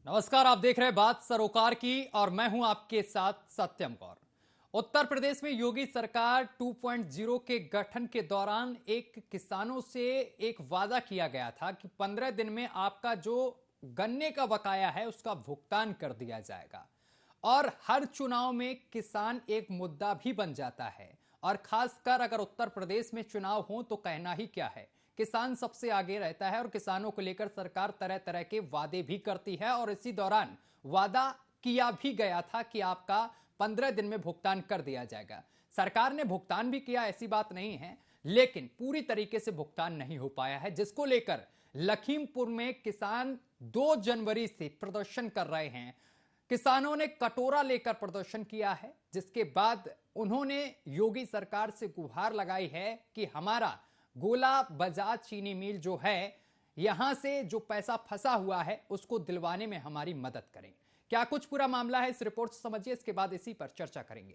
नमस्कार, आप देख रहे हैं बात सरोकार की और मैं हूं आपके साथ सत्यम गौर। उत्तर प्रदेश में योगी सरकार 2.0 के गठन के दौरान एक किसानों से एक वादा किया गया था कि 15 दिन में आपका जो गन्ने का बकाया है उसका भुगतान कर दिया जाएगा। और हर चुनाव में किसान एक मुद्दा भी बन जाता है और खासकर अगर उत्तर प्रदेश में चुनाव हो तो कहना ही क्या है। किसान सबसे आगे रहता है और किसानों को लेकर सरकार तरह तरह के वादे भी करती है और इसी दौरान वादा किया भी गया था कि आपका 15 दिन में भुगतान कर दिया जाएगा। सरकार ने भुगतान भी किया, ऐसी बात नहीं है, लेकिन पूरी तरीके से भुगतान नहीं हो पाया है, जिसको लेकर लखीमपुर में किसान 2 जनवरी से प्रदर्शन कर रहे हैं। किसानों ने कटोरा लेकर प्रदर्शन किया है, जिसके बाद उन्होंने योगी सरकार से गुहार लगाई है कि हमारा गोला बजाज चीनी मिल जो है, यहां से जो पैसा फंसा हुआ है उसको दिलवाने में हमारी मदद करें। क्या कुछ पूरा मामला है, इस रिपोर्ट से समझिए, इसके बाद इसी पर चर्चा करेंगे।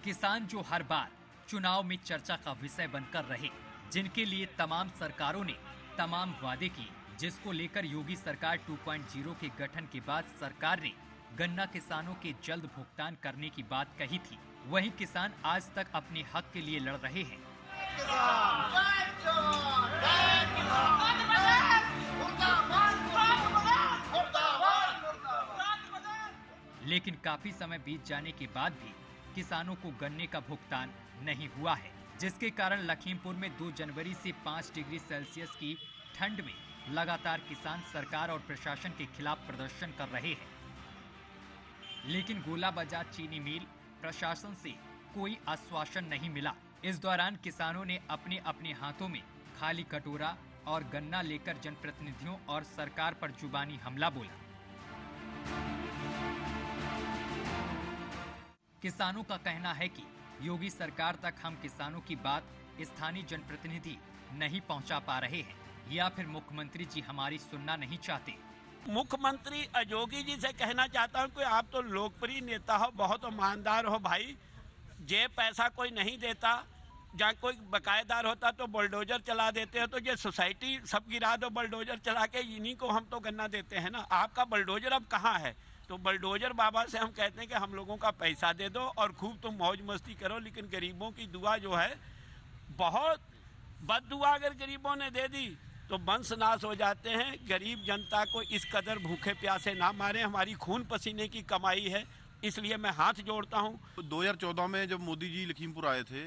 किसान जो हर बार चुनाव में चर्चा का विषय बनकर रहे, जिनके लिए तमाम सरकारों ने तमाम वादे किए, जिसको लेकर योगी सरकार 2.0 के गठन के बाद सरकार ने गन्ना किसानों के जल्द भुगतान करने की बात कही थी, वहीं किसान आज तक अपने हक के लिए लड़ रहे हैं। लेकिन काफी समय बीत जाने के बाद भी किसानों को गन्ने का भुगतान नहीं हुआ है, जिसके कारण लखीमपुर में 2 जनवरी से 5 डिग्री सेल्सियस की ठंड में लगातार किसान सरकार और प्रशासन के खिलाफ प्रदर्शन कर रहे हैं। लेकिन गोला बजाज चीनी मिल प्रशासन से कोई आश्वासन नहीं मिला। इस दौरान किसानों ने अपने अपने हाथों में खाली कटोरा और गन्ना लेकर जनप्रतिनिधियों और सरकार पर जुबानी हमला बोला। किसानों का कहना है कि योगी सरकार तक हम किसानों की बात स्थानीय जनप्रतिनिधि नहीं पहुंचा पा रहे हैं, या फिर मुख्यमंत्री जी हमारी सुनना नहीं चाहते। मुख्यमंत्री योगी जी से कहना चाहता हूं कि आप तो लोकप्रिय नेता हो, बहुत ईमानदार हो भाई। जे पैसा कोई नहीं देता, जहाँ कोई बकायेदार होता तो बुलडोजर चला देते हो, तो ये सोसाइटी सब गिरा दो बुलडोजर चला के, इन्हीं को हम तो गन्ना देते हैं ना। आपका बुलडोजर अब कहाँ है? तो बुलडोजर बाबा से हम कहते हैं कि हम लोगों का पैसा दे दो और खूब तुम मौज मस्ती करो, लेकिन गरीबों की दुआ जो है, बहुत बद दुआ अगर गरीबों ने दे दी तो वंश नाश हो जाते हैं। गरीब जनता को इस कदर भूखे प्यासे ना मारे, हमारी खून पसीने की कमाई है, इसलिए मैं हाथ जोड़ता हूं। 2014 में जब मोदी जी लखीमपुर आए थे,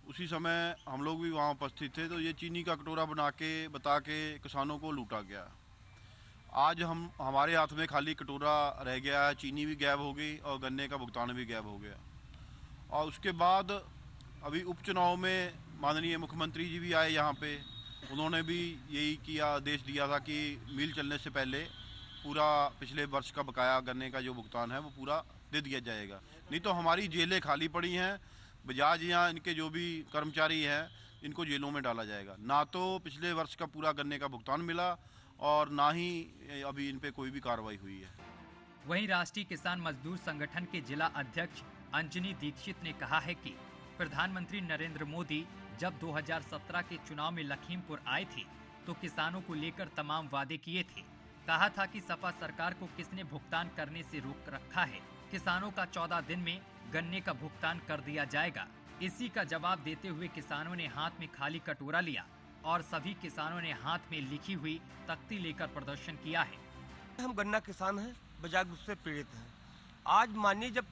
उसी समय हम लोग भी वहाँ उपस्थित थे, तो ये चीनी का कटोरा बना के बता के किसानों को लूटा गया। आज हमारे हाथ में खाली कटोरा रह गया है, चीनी भी गायब हो गई और गन्ने का भुगतान भी गायब हो गया। और उसके बाद अभी उपचुनाव में माननीय मुख्यमंत्री जी भी आए यहाँ पे, उन्होंने भी यही किया, आदेश दिया था कि मिल चलने से पहले पूरा पिछले वर्ष का बकाया गन्ने का जो भुगतान है वो पूरा दे दिया जाएगा, नहीं तो हमारी जेलें खाली पड़ी हैं। बजाज यहाँ इनके जो भी कर्मचारी हैं इनको जेलों में डाला जाएगा। ना तो पिछले वर्ष का पूरा गन्ने का भुगतान मिला और ना ही अभी इन पे कोई भी कार्रवाई हुई है। वहीं राष्ट्रीय किसान मजदूर संगठन के जिला अध्यक्ष अंजनी दीक्षित ने कहा है कि प्रधानमंत्री नरेंद्र मोदी जब 2017 के चुनाव में लखीमपुर आए थे तो किसानों को लेकर तमाम वादे किए थे। कहा था कि सपा सरकार को किसने भुगतान करने से रोक रखा है, किसानों का 14 दिन में गन्ने का भुगतान कर दिया जाएगा। इसी का जवाब देते हुए किसानों ने हाथ में खाली कटोरा लिया और सभी किसानों ने हाथ में लिखी हुई तख्ती लेकर प्रदर्शन किया है। हम गन्ना किसान हैं, बजाज उससे पीड़ित हैं। आज माननीय जब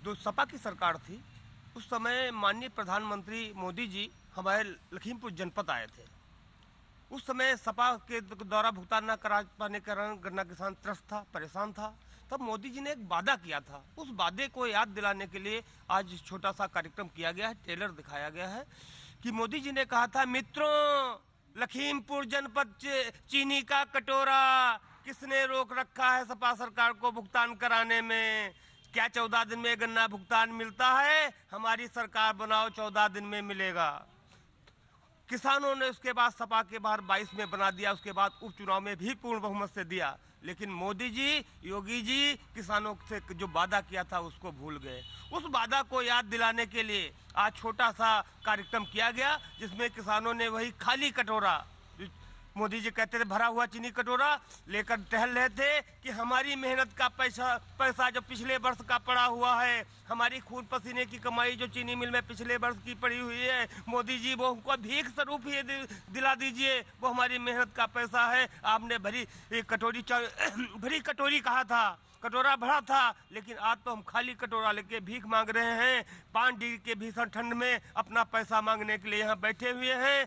जो सपा की सरकार थी, उस समय माननीय प्रधानमंत्री मोदी जी हमारे लखीमपुर जनपद आए थे। उस समय सपा के द्वारा भुगतान न करा पाने के कारण गन्ना किसान त्रस्त था, परेशान था। तब मोदी जी ने एक वादा किया था, उस वादे को याद दिलाने के लिए आज छोटा सा कार्यक्रम किया गया है, ट्रेलर दिखाया गया है कि मोदी जी ने कहा था, मित्रों लखीमपुर जनपद चीनी का कटोरा किसने रोक रखा है सपा सरकार को भुगतान कराने में? क्या 14 दिन में गन्ना भुगतान मिलता है? हमारी सरकार बनाओ, 14 दिन में मिलेगा। किसानों ने उसके बाद सपा के बाहर 22 में बना दिया, उसके बाद उपचुनाव में भी पूर्ण बहुमत से दिया। लेकिन मोदी जी, योगी जी किसानों से जो वादा किया था उसको भूल गए। उस वादा को याद दिलाने के लिए आज छोटा सा कार्यक्रम किया गया, जिसमें किसानों ने वही खाली कटोरा, मोदी जी कहते थे भरा हुआ चीनी कटोरा लेकर टहल रहे थे कि हमारी मेहनत का पैसा जो पिछले वर्ष का पड़ा हुआ है, हमारी खून पसीने की कमाई जो चीनी मिल में पिछले वर्ष की पड़ी हुई है, मोदी जी वो हमको भीख स्वरूप ही दिला दीजिए, वो हमारी मेहनत का पैसा है। आपने भरी कटोरी कहा था, कटोरा भरा था, लेकिन आज तो हम खाली कटोरा लेके भीख मांग रहे हैं। 5 डिग्री के भीषण ठंड में अपना पैसा मांगने के लिए यहाँ बैठे हुए हैं।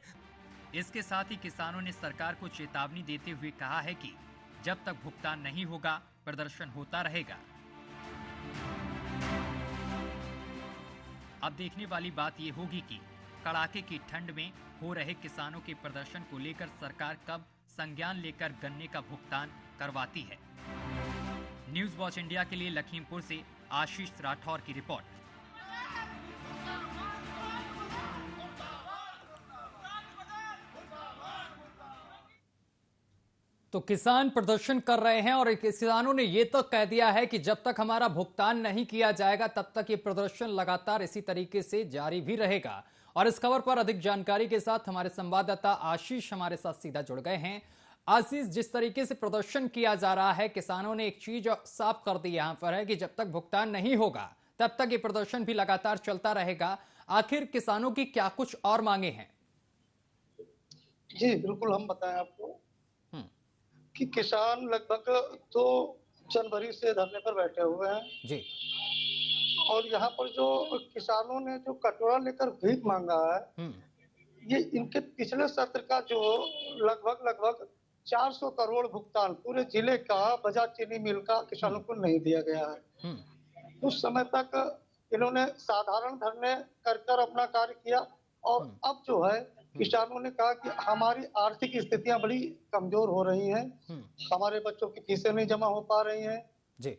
इसके साथ ही किसानों ने सरकार को चेतावनी देते हुए कहा है कि जब तक भुगतान नहीं होगा प्रदर्शन होता रहेगा। अब देखने वाली बात ये होगी कि कड़ाके की ठंड में हो रहे किसानों के प्रदर्शन को लेकर सरकार कब संज्ञान लेकर गन्ने का भुगतान करवाती है। न्यूज वॉच इंडिया के लिए लखीमपुर से आशीष राठौर की रिपोर्ट। तो किसान प्रदर्शन कर रहे हैं और किसानों ने यह तक कह दिया है कि जब तक हमारा भुगतान नहीं किया जाएगा तब तक ये प्रदर्शन लगातार इसी तरीके से जारी भी रहेगा। और इस खबर पर अधिक जानकारी के साथ हमारे संवाददाता आशीष हमारे साथ सीधा जुड़ गए हैं। आशीष, जिस तरीके से प्रदर्शन किया जा रहा है, किसानों ने एक चीज साफ कर दी यहां पर है कि जब तक भुगतान नहीं होगा तब तक ये प्रदर्शन भी लगातार चलता रहेगा। आखिर किसानों की क्या कुछ और मांगे हैं? जी बिल्कुल, हम बताएं आपको कि किसान लगभग 2 जनवरी से धरने पर बैठे हुए हैं जी। और यहाँ पर जो किसानों ने जो कटोरा लेकर भीख मांगा है, ये इनके पिछले सत्र का जो लगभग 400 करोड़ भुगतान पूरे जिले का बजाज चीनी मिल का किसानों को नहीं दिया गया है। उस समय तक इन्होंने साधारण धरने कर अपना कार्य किया और अब जो है किसानों ने कहा कि हमारी आर्थिक स्थितियां बड़ी कमजोर हो रही हैं, हमारे बच्चों की फीसें नहीं जमा हो पा रही हैं जी,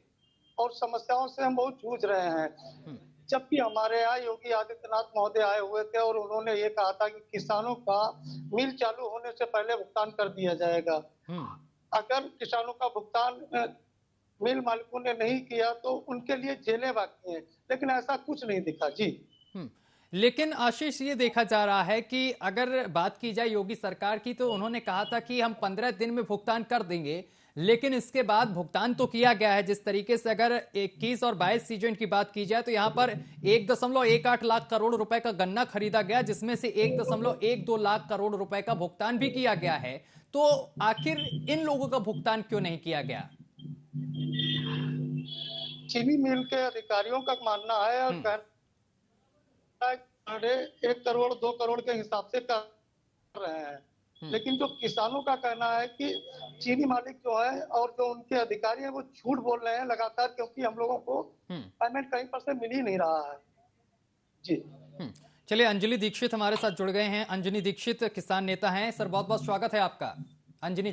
और समस्याओं से हम बहुत जूझ रहे हैं। जबकि हमारे यहाँ योगी आदित्यनाथ महोदय आए हुए थे और उन्होंने ये कहा था कि किसानों का मिल चालू होने से पहले भुगतान कर दिया जाएगा। अगर किसानों का भुगतान मिल मालिकों ने नहीं किया तो उनके लिए जेलें बाकी हैं, लेकिन ऐसा कुछ नहीं दिखा। जी, लेकिन आशीष, ये देखा जा रहा है कि अगर बात की जाए योगी सरकार की तो उन्होंने कहा था कि हम 15 दिन में भुगतान कर देंगे, लेकिन इसके बाद भुगतान तो किया गया है। जिस तरीके से अगर 21 और 22 सीजन की बात की जाए तो यहां पर 1.18 लाख करोड़ रुपए का गन्ना खरीदा गया, जिसमें से 1.12 लाख करोड़ रुपए का भुगतान भी किया गया है। तो आखिर इन लोगों का भुगतान क्यों नहीं किया गया? चीनी मिल के अधिकारियों का मानना है और 1 करोड़ 2 करोड़ के हिसाब से कर रहे हैं, लेकिन जो किसानों का कहना है कि चीनी मालिक जो है और जो उनके अधिकारी हैं वो झूठ बोल रहे हैं लगातार, क्योंकि हम लोगों को पेमेंट कहीं पर से मिल ही नहीं रहा है। जी, चलिए, अंजलि दीक्षित हमारे साथ जुड़ गए हैं। अंजलि दीक्षित किसान नेता हैं। सर, बहुत बहुत स्वागत है आपका। अंजलि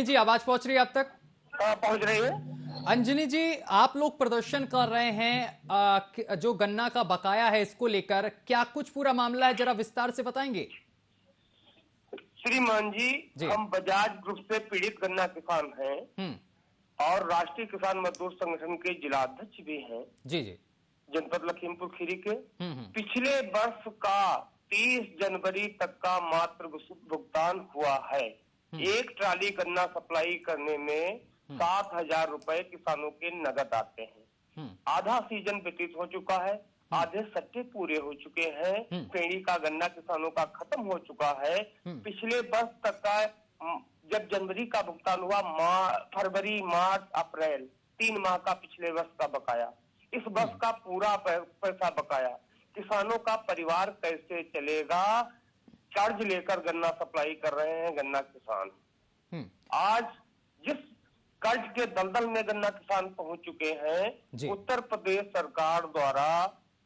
जी, आवाज पहुंच रही है आप तक? पहुंच रही है। अंजलि जी, आप लोग प्रदर्शन कर रहे हैं जो गन्ना का बकाया है इसको लेकर, क्या कुछ पूरा मामला है, जरा विस्तार से बताएंगे? श्रीमान जी, हम बजाज ग्रुप से पीड़ित गन्ना किसान हैं और राष्ट्रीय किसान मजदूर संगठन के जिला अध्यक्ष भी हैं। जी जी, जनपद लखीमपुर खीरी के। पिछले वर्ष का 30 जनवरी तक का मात्र भुगतान हुआ है। एक ट्राली गन्ना सप्लाई करने में 7,000 रुपए किसानों के नगद आते हैं। आधा सीजन व्यतीत हो चुका है, आधे सट्टे पूरे हो चुके हैं, पेड़ी का गन्ना किसानों का खत्म हो चुका है। पिछले वर्ष तक का जब जनवरी का भुगतान हुआ, फरवरी, मार्च, अप्रैल 3 माह का पिछले वर्ष का बकाया, इस वर्ष का पूरा पैसा बकाया। किसानों का परिवार कैसे चलेगा? कर्ज लेकर गन्ना सप्लाई कर रहे हैं गन्ना किसान। आज जिस कर्ज के दलदल में गन्ना किसान पहुंच चुके हैं, उत्तर प्रदेश सरकार द्वारा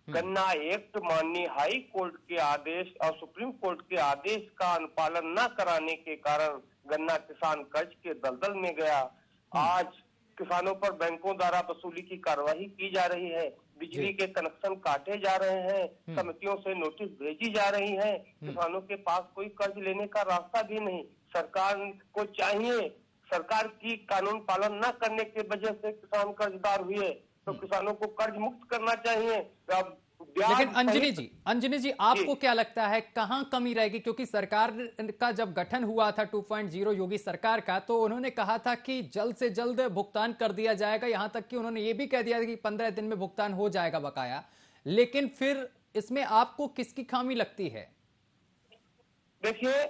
गन्ना एक्ट, माननीय हाई कोर्ट के आदेश और सुप्रीम कोर्ट के आदेश का अनुपालन न कराने के कारण गन्ना किसान कर्ज के दलदल में गया। आज किसानों पर बैंकों द्वारा वसूली की कार्रवाई की जा रही है, बिजली के कनेक्शन काटे जा रहे हैं, समितियों से नोटिस भेजी जा रही है। किसानों के पास कोई कर्ज लेने का रास्ता भी नहीं। सरकार को चाहिए, सरकार की कानून पालन न करने की वजह से किसान कर्जदार हुए तो किसानों को कर्ज मुक्त करना चाहिए। अब लेकिन अंजनी जी आपको क्या लगता है कहां कमी रहेगी? क्योंकि सरकार का जब गठन हुआ था 2.0 योगी सरकार का, तो उन्होंने कहा था कि जल्द से जल्द भुगतान कर दिया जाएगा, यहां तक कि उन्होंने ये भी कह दिया कि 15 दिन में भुगतान हो जाएगा बकाया। लेकिन फिर इसमें आपको किसकी खामी लगती है? देखिए,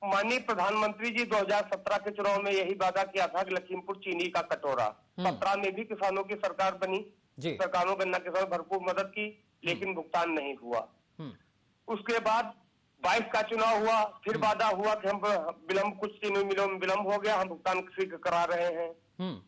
माननीय प्रधानमंत्री जी 2017 के चुनाव में यही वादा किया था कि लखीमपुर चीनी का कटोरा। 17 में भी किसानों की सरकार बनी, सरकारों गन्ना किसानों भरपूर मदद की, लेकिन भुगतान नहीं हुआ। उसके बाद 22 का चुनाव हुआ, फिर वादा हुआ कि हम विलंब, कुछ चीनी मिलों में विलंब हो गया, हम भुगतान शीघ्र करा रहे हैं,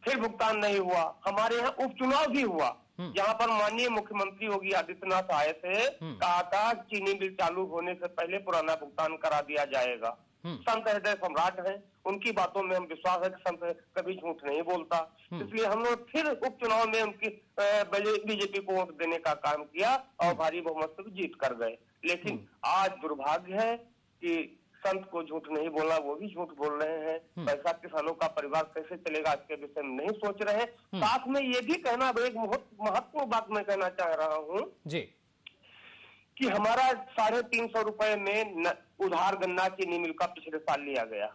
फिर भुगतान नहीं हुआ। हमारे यहाँ उपचुनाव भी हुआ, यहाँ पर माननीय मुख्यमंत्री योगी आदित्यनाथ आए थे, कहा था चीनी मिल चालू होने से पहले पुराना भुगतान करा दिया जाएगा। संत हृदय सम्राट है, उनकी बातों में हम विश्वास है कि संत कभी झूठ नहीं बोलता। इसलिए हम लोग फिर उपचुनाव में उनकी बीजेपी को वोट देने का काम किया और भारी बहुमत से जीत कर गए। लेकिन आज दुर्भाग्य है कि संत को झूठ नहीं बोला, वो भी झूठ बोल रहे हैं। पैसा किसानों का परिवार कैसे चलेगा इसके विषय में नहीं सोच रहे। साथ में ये भी कहना, एक बहुत महत्वपूर्ण बात मैं कहना चाह रहा हूँ जी, कि हमारा 350 रुपए में उधार गन्ना चीनी मिल का पिछले साल लिया गया।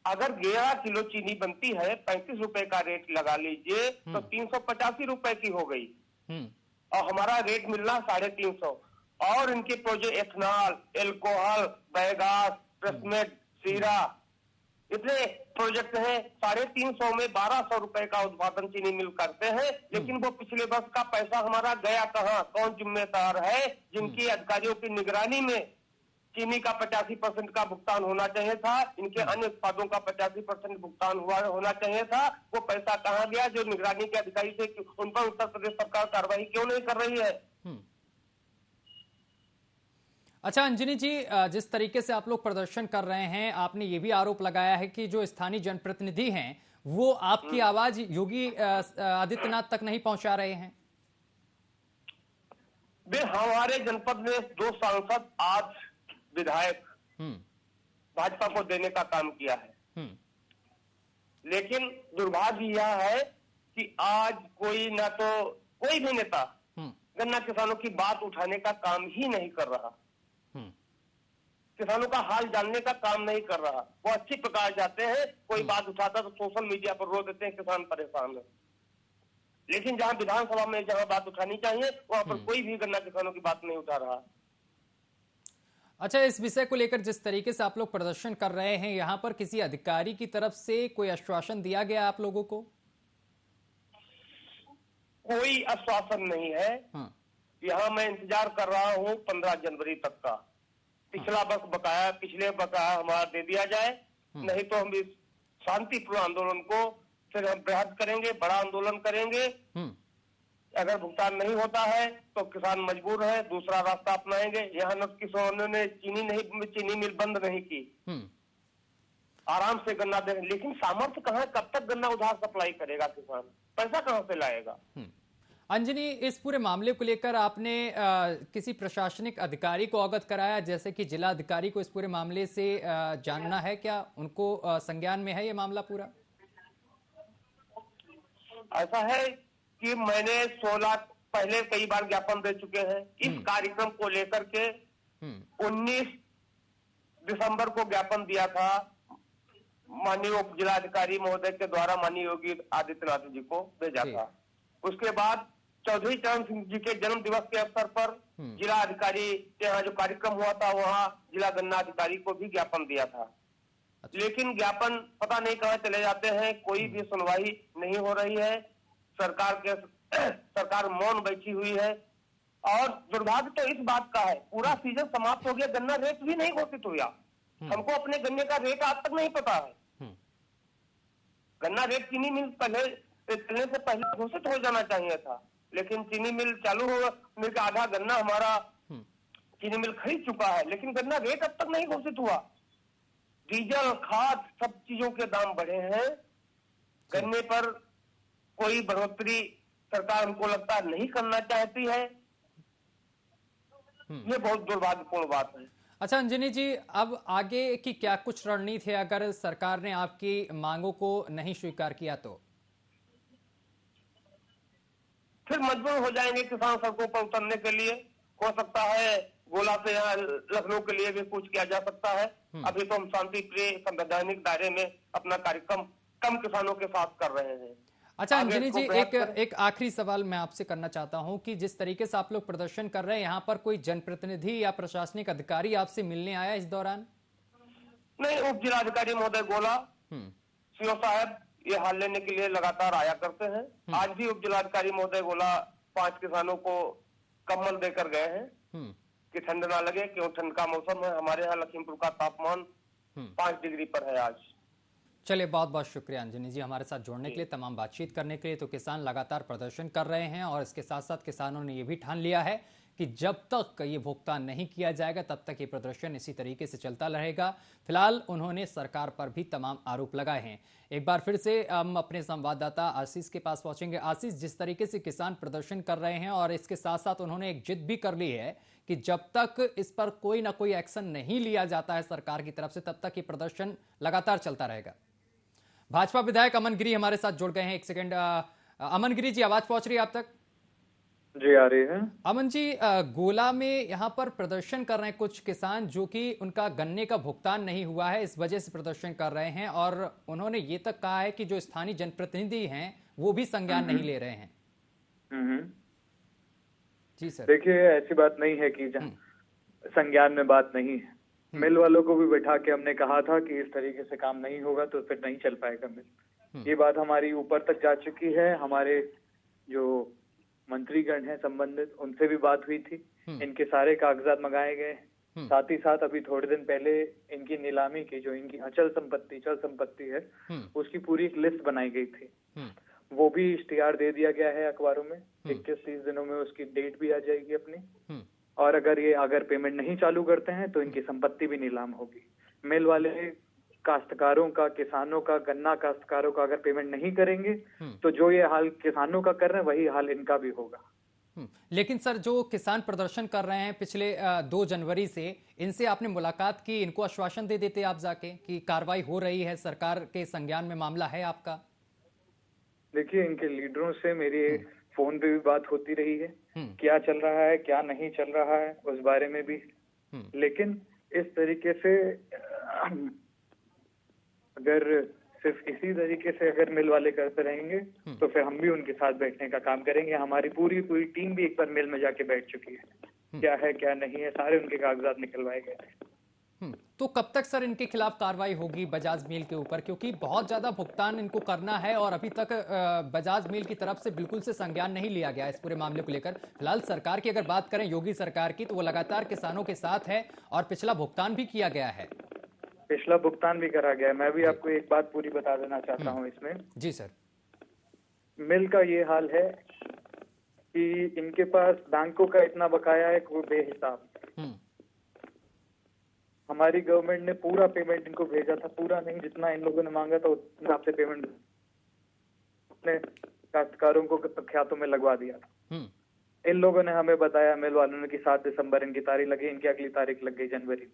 अगर 11 किलो चीनी बनती है, 35 रुपए का रेट लगा लीजिए, तो 385 रुपए की हो गई और हमारा रेट मिलना 350। और इनके प्रोजेक्ट एथनॉल, एल्कोहल, बायोगैस, प्रेसमेड, सीरा, इतने प्रोजेक्ट हैं। 350 में 1200 रुपए का उत्पादन चीनी मिल करते हैं, लेकिन वो पिछले वर्ष का पैसा हमारा गया कहाँ? कौन जिम्मेदार है? जिनकी अधिकारियों की निगरानी में चीनी का 85% का भुगतान होना चाहिए था, इनके अन्य उत्पादों का 85% भुगतान होना चाहिए था, वो पैसा कहाँ गया? जो निगरानी के अधिकारी थे, उन पर उत्तर प्रदेश सरकार कार्रवाई क्यों नहीं कर रही है? अच्छा अंजनी जी, जिस तरीके से आप लोग प्रदर्शन कर रहे हैं, आपने ये भी आरोप लगाया है कि जो स्थानीय जनप्रतिनिधि हैं वो आपकी आवाज योगी आदित्यनाथ तक नहीं पहुंचा रहे हैं। हमारे जनपद में 2 सांसद आज विधायक भाजपा को देने का काम किया है, लेकिन दुर्भाग्य यह है कि आज कोई भी नेता गन्ना किसानों की बात उठाने का काम ही नहीं कर रहा, किसानों का हाल जानने का काम नहीं कर रहा। वो अच्छी प्रकार जाते हैं, कोई बात उठाता तो सोशल मीडिया पर रो देते हैं किसान परेशान है, लेकिन जहां विधानसभा में जहां बात उठानी चाहिए वहां पर कोई भी गन्ना किसानों की बात नहीं उठा रहा। अच्छा, इस विषय को लेकर जिस तरीके से आप लोग प्रदर्शन कर रहे हैं, यहाँ पर किसी अधिकारी की तरफ से कोई आश्वासन दिया गया आप लोगों को? कोई आश्वासन नहीं है। यहाँ मैं इंतजार कर रहा हूँ 15 जनवरी तक का। पिछला पिछले बकाया हमारा दे दिया जाए, नहीं तो हम इस शांतिपूर्ण आंदोलन को फिर हम बृहद करेंगे, बड़ा आंदोलन करेंगे। अगर भुगतान नहीं होता है तो किसान मजबूर है, दूसरा रास्ता अपनाएंगे। यहाँ किसानों ने चीनी मिल बंद नहीं की, आराम से गन्ना दे, लेकिन सामर्थ्य कहाँ? कब तक गन्ना उधार सप्लाई करेगा किसान? पैसा कहाँ से लाएगा? अंजनी, इस पूरे मामले को लेकर आपने किसी प्रशासनिक अधिकारी को अवगत कराया, जैसे कि जिला अधिकारी को इस पूरे मामले से जानना है क्या? उनको संज्ञान में है ये मामला पूरा? ऐसा है कि मैंने 16 पहले कई बार ज्ञापन दे चुके हैं। इस कार्यक्रम को लेकर के 19 दिसंबर को ज्ञापन दिया था माननीय उप जिलाधिकारी महोदय के द्वारा, माननीय योगी आदित्यनाथ जी को भेजा था। उसके बाद चौधरी चरण सिंह जी के जन्म दिवस के अवसर पर जिला अधिकारी के यहाँ जो कार्यक्रम हुआ था, वहाँ जिला गन्ना अधिकारी को भी ज्ञापन दिया था। लेकिन ज्ञापन पता नहीं कहाँ चले जाते हैं, कोई भी सुनवाई नहीं हो रही है। सरकार मौन बैठी हुई है। और दुर्भाग्य तो इस बात का है, पूरा सीजन समाप्त हो गया, गन्ना रेट भी नहीं घोषित हुआ। हमको अपने गन्ने का रेट आज तक नहीं पता है। गन्ना रेट चीनी मिल चलने से पहले घोषित हो जाना चाहिए था, लेकिन चीनी मिल चालू होने का आधा गन्ना हमारा चीनी मिल खरीद चुका है, लेकिन गन्ना रेट अब तक नहीं घोषित हुआ। डीजल, खाद, सब चीजों के दाम बढ़े हैं। गन्ने पर कोई बढ़ोतरी सरकार हमको लगता है नहीं करना चाहती है। ये बहुत दुर्भाग्यपूर्ण बात है। अच्छा अंजनी जी, अब आगे की क्या कुछ रणनीति है अगर सरकार ने आपकी मांगों को नहीं स्वीकार किया तो? फिर मजबूर हो जाएंगे किसान सड़कों पर उतरने के लिए। हो सकता है गोला से यहाँ लखनऊ के लिए भी कुछ किया जा सकता है। अभी तो हम शांति प्रिय संवैधानिक दायरे में अपना कार्यक्रम कम किसानों के साथ कर रहे हैं। अच्छा आगे अंजनी इसको जी, प्रयास करें। एक आखिरी सवाल मैं आपसे करना चाहता हूं कि जिस तरीके से आप लोग प्रदर्शन कर रहे हैं, यहाँ पर कोई जनप्रतिनिधि या प्रशासनिक अधिकारी आपसे मिलने आया इस दौरान? नहीं, उप जिलाधिकारी महोदय गोला, सीओ साहब ये हाल लेने के लिए लगातार आया करते हैं। आज भी उप जिलाधिकारी महोदय गोला 5 किसानों को कम्बल देकर गए हैं कि ठंड ना लगे, क्यों ठंड का मौसम है। हमारे यहाँ लखीमपुर का तापमान 5 डिग्री पर है आज। चलिए, बहुत बहुत शुक्रिया अंजनी जी हमारे साथ जुड़ने के लिए, तमाम बातचीत करने के लिए। तो किसान लगातार प्रदर्शन कर रहे हैं और इसके साथ साथ किसानों ने यह भी ठान लिया है कि जब तक ये भुगतान नहीं किया जाएगा तब तक ये प्रदर्शन इसी तरीके से चलता रहेगा। फिलहाल उन्होंने सरकार पर भी तमाम आरोप लगाए हैं। एक बार फिर से हम अपने संवाददाता आशीष के पास पहुंचेंगे। आशीष, जिस तरीके से किसान प्रदर्शन कर रहे हैं और इसके साथ साथ उन्होंने एक जिद भी कर ली है कि जब तक इस पर कोई ना कोई एक्शन नहीं लिया जाता है सरकार की तरफ से, तब तक ये प्रदर्शन लगातार चलता रहेगा। भाजपा विधायक अमन गिरी हमारे साथ जुड़ गए हैं। एक सेकंड, अमन गिरी जी, आवाज पहुंच रही है आप तक? जी आ रही है। अमन जी, गोला में यहाँ पर प्रदर्शन कर रहे हैं कुछ किसान जो कि उनका गन्ने का भुगतान नहीं हुआ है, इस वजह से प्रदर्शन कर रहे हैं और उन्होंने ये तक कहा है कि जो स्थानीय जनप्रतिनिधि हैं वो भी संज्ञान नहीं ले रहे हैं। जी सर। देखिए, ऐसी बात नहीं है कि संज्ञान में बात नहीं है। मिल वालों को भी बैठा के हमने कहा था कि इस तरीके से काम नहीं होगा तो फिर नहीं चल पाएगा मिल। ये बात हमारी ऊपर तक जा चुकी है। हमारे जो मंत्रीगण हैं संबंधित, उनसे भी बात हुई थी। इनके सारे कागजात मंगाए गए। साथ ही साथ अभी थोड़े दिन पहले इनकी नीलामी की, जो इनकी अचल संपत्ति है, उसकी पूरी एक लिस्ट बनाई गई थी। वो भी इश्तिहार दे दिया गया है अखबारों में। 21-30 दिनों में उसकी डेट भी आ जाएगी अपनी। और अगर पेमेंट नहीं चालू करते हैं तो इनकी संपत्ति भी नीलाम होगी। मिल वाले काश्तकारों का, किसानों का, गन्ना काश्तकारों का अगर पेमेंट नहीं करेंगे तो जो ये हाल किसानों का कर रहे हैं वही हाल इनका भी होगा। लेकिन सर, जो किसान प्रदर्शन कर रहे हैं पिछले 2 जनवरी से, इनसे आपने मुलाकात की, इनको आश्वासन दे देते आप जाके कि कार्रवाई हो रही है, सरकार के संज्ञान में मामला है आपका? देखिए, इनके लीडरों से मेरी फोन पे भी बात होती रही है, क्या चल रहा है क्या नहीं चल रहा है उस बारे में भी। लेकिन इस तरीके से अगर सिर्फ इसी तरीके से अगर मिल वाले करते रहेंगे तो फिर हम भी उनके साथ बैठने का काम करेंगे। हमारी पूरी टीम भी एक बार मिल में जाके बैठ चुकी है। क्या है क्या नहीं है, सारे उनके कागजात निकलवाए गए थे। तो कब तक सर इनके खिलाफ कार्रवाई होगी बजाज मिल के ऊपर, क्योंकि बहुत ज्यादा भुगतान इनको करना है और अभी तक बजाज मिल की तरफ से बिल्कुल से संज्ञान नहीं लिया गया इस पूरे मामले को लेकर। फिलहाल सरकार की अगर बात करें, योगी सरकार की, तो वो लगातार किसानों के साथ है और पिछला भुगतान भी किया गया है। पिछला भुगतान भी करा गया है। मैं भी आपको एक बात पूरी बता देना चाहता हूँ इसमें। जी सर। मिल का ये हाल है कि इनके पास बैंकों का इतना बकाया है कि वो बेहिसाब। हमारी गवर्नमेंट ने पूरा पेमेंट इनको भेजा था, पूरा नहीं, जितना इन लोगों ने मांगा था उस हिसाब से पेमेंट अपने काश्तकारों को खातों में लगवा दिया था। इन लोगों ने हमें बताया, मिल वालों ने, कि 7 दिसंबर इनकी तारीख लगी, इनकी अगली तारीख लग गई जनवरी।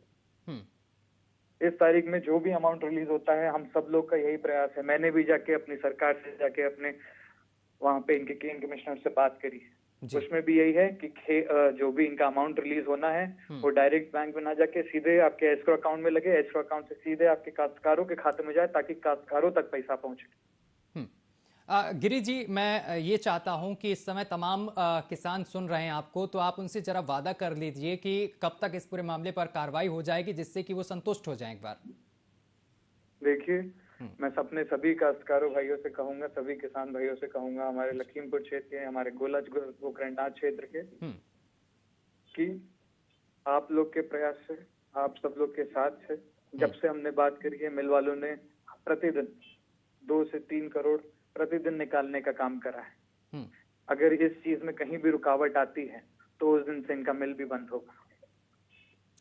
इस तारीख में जो भी अमाउंट रिलीज होता है, हम सब लोग का यही प्रयास है। मैंने भी जाके अपनी सरकार से जाके अपने वहां पे इनके केन कमिश्नर से बात करी। उसमें भी यही है कि जो भी इनका अमाउंट रिलीज होना है वो डायरेक्ट बैंक में ना जाके सीधे आपके एस्क्रो अकाउंट में लगे, एस्क्रो अकाउंट से सीधे आपके काश्तकारों के खाते में जाए ताकि काश्तकारों तक पैसा पहुंचे। गिरी जी, मैं ये चाहता हूं कि इस समय तमाम किसान सुन रहे हैं आपको, तो आप उनसे जरा वादा कर लीजिए कि कब तक इस पूरे मामले पर कार्रवाई हो जाएगी जिससे कि वो संतुष्ट हो जाएं एक बार। देखिए, मैं अपने सभी काश्तकारों भाइयों से कहूंगा, सभी किसान भाइयों से कहूंगा, हमारे लखीमपुर क्षेत्र के, हमारे गोला गोकरनाथ क्षेत्र के, कि आप लोग के प्रयास से, आप सब लोग के साथ से, जब से हमने बात करी है, मिल वालों ने प्रतिदिन 2 से 3 करोड़ प्रतिदिन निकालने का काम करा है। अगर इस चीज में कहीं भी रुकावट आती है तो उस दिन से इनका मिल भी बंद होगा।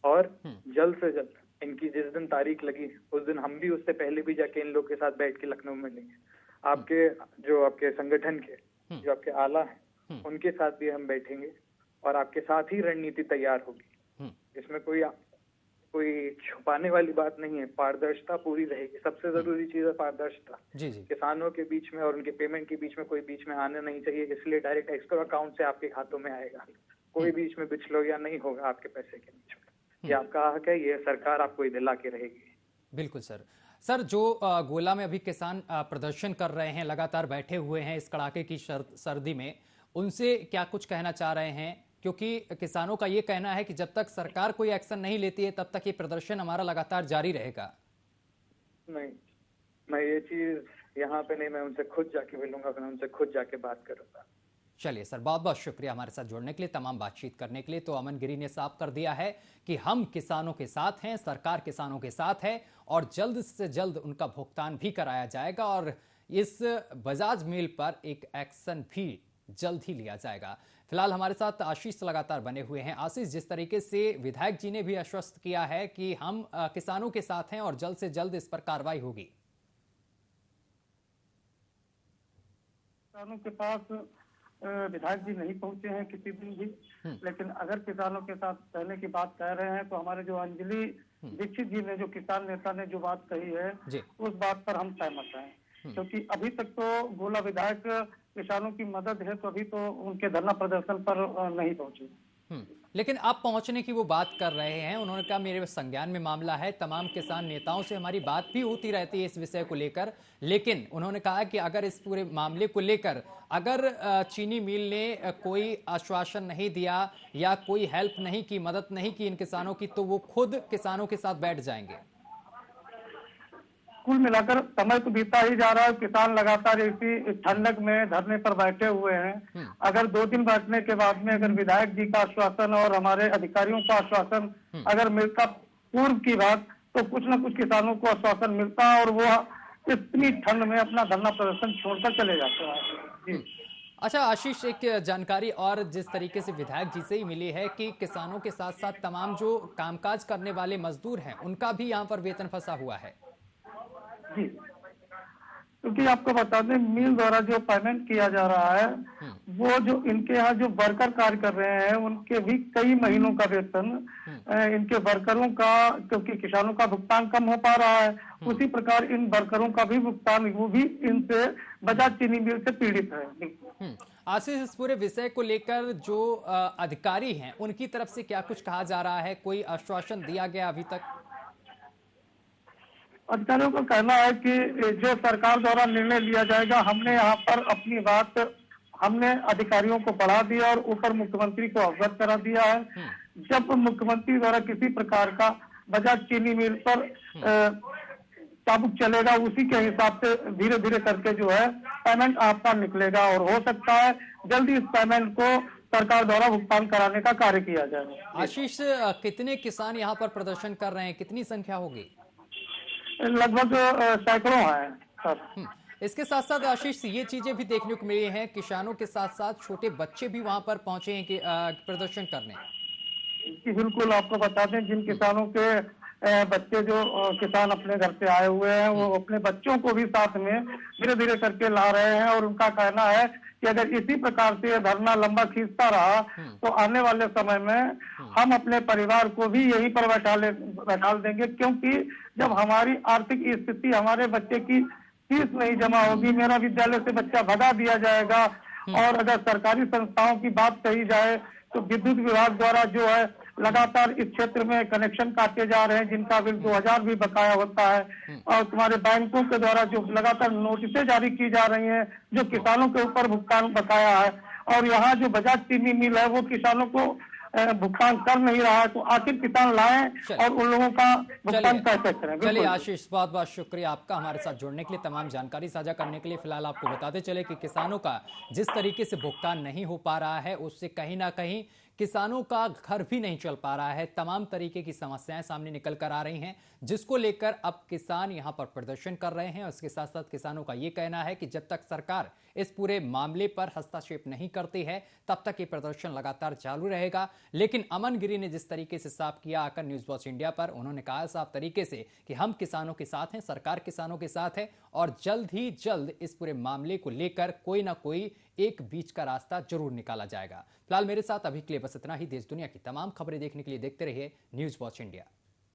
और जल्द से जल्द इनकी जिस दिन तारीख लगी उस दिन हम भी उससे पहले भी जाके इन लोग के साथ बैठ के लखनऊ में लेंगे। आपके संगठन के जो आपके आला हैं उनके साथ भी हम बैठेंगे और आपके साथ ही रणनीति तैयार होगी। इसमें कोई कोई छुपाने वाली बात नहीं है, पारदर्शिता पूरी रहेगी। सबसे जरूरी चीज है पारदर्शिता। जी जी। किसानों के बीच में और उनके पेमेंट के बीच में कोई बीच में आना नहीं चाहिए, इसलिए डायरेक्ट एस्क्रो अकाउंट से आपके खातों में आएगा। कोई बीच में बिचलौया नहीं होगा आपके पैसे के बीच में। ये आपका हक है, ये सरकार आपको दिला के रहेगी। बिल्कुल सर। सर, जो गोला में अभी किसान प्रदर्शन कर रहे हैं, लगातार बैठे हुए हैं इस कड़ाके की सर्दी में, उनसे क्या कुछ कहना चाह रहे हैं? क्योंकि किसानों का ये कहना है कि जब तक सरकार कोई एक्शन नहीं लेती है तब तक ये प्रदर्शन हमारा लगातार जारी रहेगा। नहीं, मैं ये चीज यहाँ पे नहीं, मैं उनसे खुद जाके मिलूंगा, मैं उनसे खुद जाके बात करूंगा। चलिए सर, बहुत बहुत शुक्रिया हमारे साथ जुड़ने के लिए, तमाम बातचीत करने के लिए। तो अमन गिरी ने साफ कर दिया है कि हम किसानों के साथ हैं, सरकार किसानों के साथ है और जल्द से जल्द उनका भुगतान भी कराया जाएगा और इस बजाज मिल पर एक एक्शन भी जल्द ही लिया जाएगा। फिलहाल हमारे साथ आशीष लगातार बने हुए हैं। आशीष, जिस तरीके से विधायक जी ने भी आश्वस्त किया है कि हम किसानों के साथ हैं और जल्द से जल्द इस पर कार्रवाई होगी। किसानों के पास विधायक जी नहीं पहुंचे हैं किसी दिन भी, लेकिन अगर किसानों के साथ रहने की बात कह रहे हैं तो हमारे जो अंजलि दीक्षित जी ने, जो किसान नेता ने जो बात कही है, उस बात पर हम सहमत हैं। क्योंकि अभी तक तो गोला विधायक किसानों की मदद है तो अभी तो उनके धरना प्रदर्शन पर नहीं पहुंचे। लेकिन आप पहुंचने की वो बात कर रहे हैं। उन्होंने कहा मेरे संज्ञान में मामला है, तमाम किसान नेताओं से हमारी बात भी होती रहती है इस विषय को लेकर, लेकिन उन्होंने कहा कि अगर इस पूरे मामले को लेकर अगर चीनी मिल ने कोई आश्वासन नहीं दिया या कोई हेल्प नहीं की, मदद नहीं की इन किसानों की, तो वो खुद किसानों के साथ बैठ जाएंगे। कुल मिलाकर समय तो बीता ही जा रहा है, किसान लगातार इसी ठंडक में धरने पर बैठे हुए हैं। अगर 2 दिन बैठने के बाद में अगर विधायक जी का आश्वासन और हमारे अधिकारियों का आश्वासन अगर मिलता पूर्व की बात, तो कुछ न कुछ किसानों को आश्वासन मिलता और वो इतनी ठंड में अपना धरना प्रदर्शन छोड़कर चले जाते हैं। अच्छा आशीष, एक जानकारी और जिस तरीके से विधायक जी से ही मिली है कि किसानों के साथ साथ तमाम जो कामकाज करने वाले मजदूर हैं उनका भी यहाँ पर वेतन फंसा हुआ है। जी, क्योंकि आपको बता दें मिल द्वारा जो पेमेंट किया जा रहा है वो जो इनके यहाँ जो वर्कर कार्य कर रहे हैं उनके भी कई महीनों का वेतन इनके वर्करों का, क्योंकि किसानों का भुगतान कम हो पा रहा है, उसी प्रकार इन वर्करों का भी भुगतान वो भी इनसे बजाज चीनी मिल से पीड़ित है। आशीष, इस पूरे विषय को लेकर जो अधिकारी हैं उनकी तरफ से क्या कुछ कहा जा रहा है? कोई आश्वासन दिया गया अभी तक? अधिकारियों का कहना है कि जो सरकार द्वारा निर्णय लिया जाएगा, हमने यहाँ पर अपनी बात हमने अधिकारियों को बढ़ा दिया और ऊपर मुख्यमंत्री को अवगत करा दिया है। जब मुख्यमंत्री द्वारा किसी प्रकार का बजाज चीनी मिल पर चाबुक चलेगा, उसी के हिसाब से धीरे धीरे करके जो है पेमेंट आपका निकलेगा और हो सकता है जल्दी इस पेमेंट को सरकार द्वारा भुगतान कराने का कार्य किया जाएगा। आशीष, कितने किसान यहाँ पर प्रदर्शन कर रहे हैं, कितनी संख्या होगी? लगभग सैकड़ों हैं। इसके साथ साथ आशीष ये चीजें भी देखने को मिली हैं, किसानों के साथ साथ छोटे बच्चे भी वहां पर पहुंचे हैं कि प्रदर्शन करने। जी बिल्कुल, आपको बता दें जिन किसानों के बच्चे जो किसान अपने घर से आए हुए हैं वो अपने बच्चों को भी साथ में धीरे धीरे करके ला रहे हैं और उनका कहना है कि अगर इसी प्रकार से धरना लंबा खींचता रहा तो आने वाले समय में हम अपने परिवार को भी यहीं पर बैठा देंगे, क्योंकि जब हमारी आर्थिक स्थिति, हमारे बच्चे की फीस नहीं जमा होगी, मेरा विद्यालय से बच्चा भगा दिया जाएगा। और अगर सरकारी संस्थाओं की बात कही जाए तो विद्युत विभाग द्वारा जो है लगातार इस क्षेत्र में कनेक्शन काटे जा रहे हैं जिनका बिल 2000 भी बकाया होता है, और तुम्हारे बैंकों के द्वारा जो लगातार नोटिसें जारी की जा रही हैं जो किसानों के ऊपर भुगतान बकाया है, और यहाँ जो बजाज चीनी मिल है वो किसानों को भुगतान कर नहीं रहा है, तो आखिर किसान लाएं और उन लोगों का भुगतान कैसे करें। चलिए आशीष, बहुत बहुत शुक्रिया आपका हमारे साथ जुड़ने के लिए, तमाम जानकारी साझा करने के लिए। फिलहाल आपको बताते चले कि किसानों का जिस तरीके से भुगतान नहीं हो पा रहा है उससे कहीं ना कहीं किसानों का घर भी नहीं चल पा रहा है, तमाम तरीके की समस्याएं सामने निकल कर आ रही हैं, जिसको लेकर अब किसान यहां पर प्रदर्शन कर रहे हैं। उसके साथ साथ किसानों का यह कहना है कि जब तक सरकार इस पूरे मामले पर हस्तक्षेप नहीं करती है तब तक ये प्रदर्शन लगातार चालू रहेगा। लेकिन अमन गिरी ने जिस तरीके से साफ किया आकर न्यूज वॉच इंडिया पर, उन्होंने कहा साफ तरीके से कि हम किसानों के साथ हैं, सरकार किसानों के साथ है और जल्द ही जल्द इस पूरे मामले को लेकर कोई ना कोई एक बीच का रास्ता जरूर निकाला जाएगा। फिलहाल मेरे साथ अभी के लिए बस इतना ही। देश दुनिया की तमाम खबरें देखने के लिए देखते रहिए न्यूज वॉच इंडिया।